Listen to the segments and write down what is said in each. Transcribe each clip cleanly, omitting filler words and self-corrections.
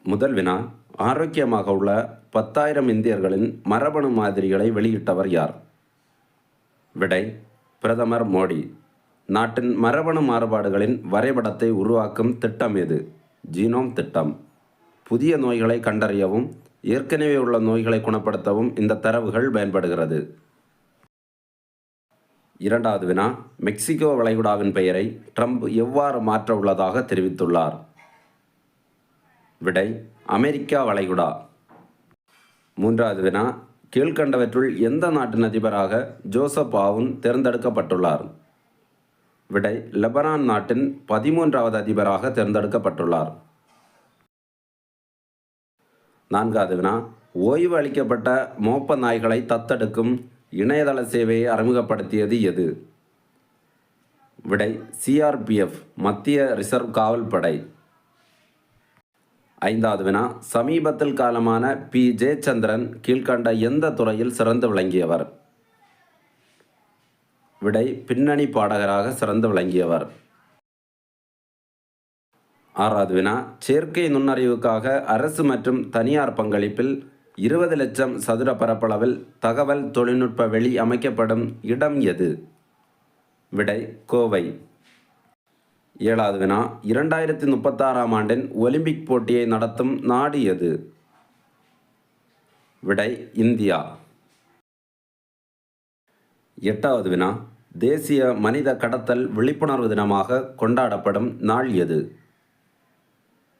முதல் வினா, ஆரோக்கியமாக உள்ள 10,000 இந்தியர்களின் மரபணு மாதிரிகளை வெளியிட்டவர் யார்? விடை, பிரதமர் மோடி. நாட்டின் மரபணு மாறுபாடுகளின் வரைபடத்தை உருவாக்கும் திட்டம் எது? ஜீனோம் திட்டம். புதிய நோய்களை கண்டறியவும் ஏற்கனவே உள்ள நோய்களை குணப்படுத்தவும் இந்த தரவுகள் பயன்படுகிறது. இரண்டாவது வினா, மெக்சிகோ வளைகுடாவின் பெயரை ட்ரம்ப் எவ்வாறு மாற்ற உள்ளதாக தெரிவித்துள்ளார்? விடை, அமெரிக்கா வளைகுடா. மூன்றாவது வினா, கீழ்கண்டவற்றுள் எந்த நாட்டின் அதிபராக ஜோசப் ஆவுன் தேர்ந்தெடுக்கப்பட்டுள்ளார்? விடை, லெபனான் நாட்டின் 13வது அதிபராக தேர்ந்தெடுக்கப்பட்டுள்ளார். நான்காவது வினா, ஓய்வு அளிக்கப்பட்ட மோப்ப நாய்களை தத்தெடுக்கும் இணையதள சேவையை அறிமுகப்படுத்தியது எது? விடை, சிஆர்பிஎஃப், மத்திய ரிசர்வ் காவல் படை. ஐந்தாவது வினா, சமீபத்தில் காலமான பி. ஜெயச்சந்திரன் கீழ்கண்ட எந்த துறையில் சிறந்து விளங்கியவர்? விடை, பின்னணி பாடகராக சிறந்து விளங்கியவர். ஆறாவது வினா, செயற்கை நுண்ணறிவுக்காக அரசு மற்றும் தனியார் பங்களிப்பில் 20 லட்சம் சதுர பரப்பளவில் தகவல் தொழில்நுட்ப வெளி அமைக்கப்படும் இடம் எது? விடை, கோவை. ஏழாவது வினா, 2036ஆம் ஆண்டின் ஒலிம்பிக் போட்டியை நடத்தும் நாடு எது? விடை, இந்தியா. எட்டாவது வினா, தேசிய மனித கடத்தல் விழிப்புணர்வு தினமாக கொண்டாடப்படும் நாள் எது?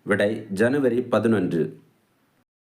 விடை, ஜனவரி 11.